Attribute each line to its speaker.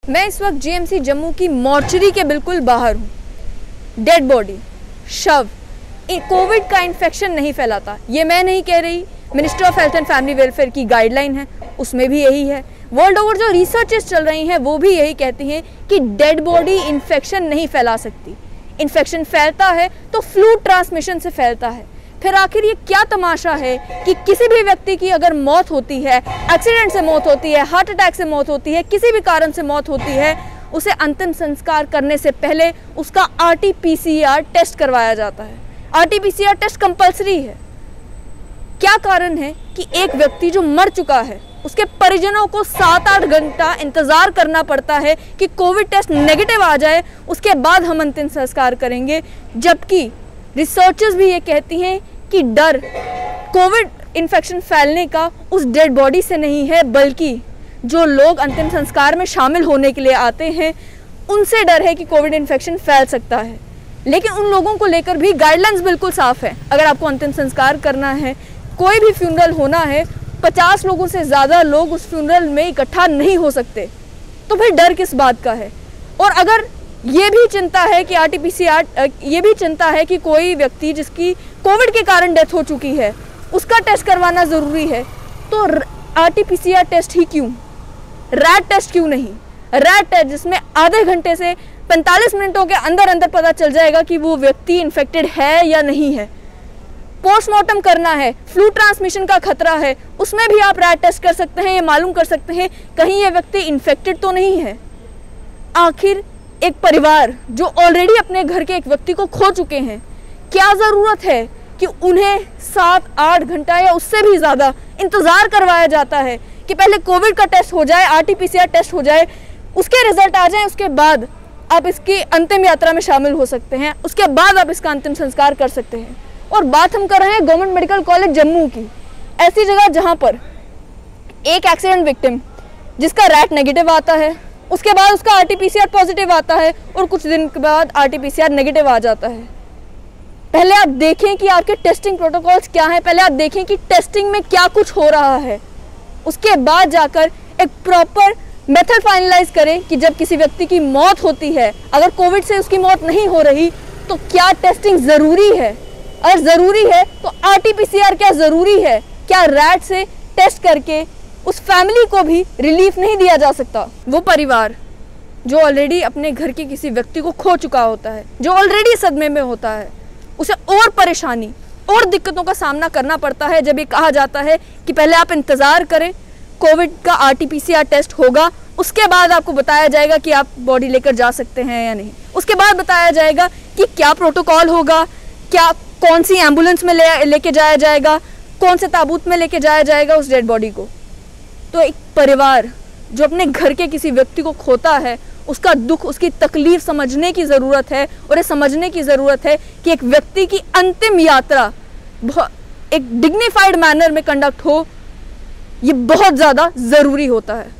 Speaker 1: मैं इस वक्त जीएमसी जम्मू की मॉर्चरी के बिल्कुल बाहर हूँ। डेड बॉडी, शव, कोविड का इन्फेक्शन नहीं फैलाता। ये मैं नहीं कह रही, ministry of health and family welfare की गाइडलाइन है, उसमें भी यही है। वर्ल्ड ओवर जो रिसर्चेस चल रही हैं वो भी यही कहती हैं कि डेड बॉडी इन्फेक्शन नहीं फैला सकती। इन्फेक्शन फैलता है तो फ्लू ट्रांसमिशन से फैलता है। फिर आखिर ये क्या तमाशा है कि किसी भी व्यक्ति की अगर मौत होती है, एक्सीडेंट से मौत होती है, हार्ट अटैक से मौत होती है, किसी भी कारण से मौत होती है, उसे अंतिम संस्कार करने से पहले उसका RT-PCR टेस्ट करवाया जाता है। RT-PCR टेस्ट कंपलसरी है। क्या कारण है कि एक व्यक्ति जो मर चुका है उसके परिजनों को 7-8 घंटा इंतजार करना पड़ता है कि कोविड टेस्ट नेगेटिव आ जाए, उसके बाद हम अंतिम संस्कार करेंगे। जबकि रिसर्चर्स भी ये कहती हैं कि डर कोविड इन्फेक्शन फैलने का उस डेड बॉडी से नहीं है, बल्कि जो लोग अंतिम संस्कार में शामिल होने के लिए आते हैं उनसे डर है कि कोविड इन्फेक्शन फैल सकता है। लेकिन उन लोगों को लेकर भी गाइडलाइंस बिल्कुल साफ है। अगर आपको अंतिम संस्कार करना है, कोई भी फ्यूनरल होना है, 50 लोगों से ज़्यादा लोग उस फ्यूनरल में इकट्ठा नहीं हो सकते, तो फिर डर किस बात का है। और अगर ये भी चिंता है कि RT-PCR, ये भी चिंता है कि कोई व्यक्ति जिसकी कोविड के कारण डेथ हो चुकी है उसका टेस्ट करवाना ज़रूरी है, तो RT-PCR टेस्ट ही क्यों, रैट टेस्ट क्यों नहीं? रैट टेस्ट जिसमें आधे घंटे से 45 मिनटों के अंदर अंदर पता चल जाएगा कि वो व्यक्ति इन्फेक्टेड है या नहीं है। पोस्टमार्टम करना है, फ्लू ट्रांसमिशन का खतरा है, उसमें भी आप रैट टेस्ट कर सकते हैं, ये मालूम कर सकते हैं कहीं ये व्यक्ति इन्फेक्टेड तो नहीं है। आखिर एक परिवार जो ऑलरेडी अपने घर के एक व्यक्ति को खो चुके हैं, क्या ज़रूरत है कि उन्हें 7-8 घंटा या उससे भी ज़्यादा इंतज़ार करवाया जाता है कि पहले कोविड का टेस्ट हो जाए, RT-PCR टेस्ट हो जाए, उसके रिजल्ट आ जाए, उसके बाद आप इसकी अंतिम यात्रा में शामिल हो सकते हैं, उसके बाद आप इसका अंतिम संस्कार कर सकते हैं। और बात हम कर रहे हैं गवर्नमेंट मेडिकल कॉलेज जम्मू की, ऐसी जगह जहां पर एक एक्सीडेंट विक्टिम जिसका रैट नेगेटिव आता है, उसके बाद उसका RT-PCR पॉजिटिव आता है और कुछ दिन के बाद RT-PCR नेगेटिव आ जाता है। पहले आप देखें कि आपके टेस्टिंग प्रोटोकॉल्स क्या हैं, पहले आप देखें कि टेस्टिंग में क्या कुछ हो रहा है, उसके बाद जाकर एक प्रॉपर मेथड फाइनलाइज करें कि जब किसी व्यक्ति की मौत होती है, अगर कोविड से उसकी मौत नहीं हो रही तो क्या टेस्टिंग ज़रूरी है? अगर ज़रूरी है तो RT-PCR क्या ज़रूरी है? क्या रैट से टेस्ट करके उस फैमिली को भी रिलीफ नहीं दिया जा सकता? वो परिवार जो ऑलरेडी अपने घर के किसी व्यक्ति को खो चुका होता है, जो ऑलरेडी सदमे में होता है, उसे और परेशानी और दिक्कतों का सामना करना पड़ता है जब ये कहा जाता है कि पहले आप इंतज़ार करें, कोविड का RT-PCR टेस्ट होगा, उसके बाद आपको बताया जाएगा कि आप बॉडी लेकर जा सकते हैं या नहीं। उसके बाद बताया जाएगा कि क्या प्रोटोकॉल होगा, क्या कौन सी एम्बुलेंस में लेके जाया जाएगा, कौन से ताबूत में लेके जाया जाएगा उस डेड बॉडी को। तो एक परिवार जो अपने घर के किसी व्यक्ति को खोता है, उसका दुख, उसकी तकलीफ समझने की ज़रूरत है और ये समझने की ज़रूरत है कि एक व्यक्ति की अंतिम यात्रा एक डिग्निफाइड मैनर में कंडक्ट हो, ये बहुत ज़्यादा ज़रूरी होता है।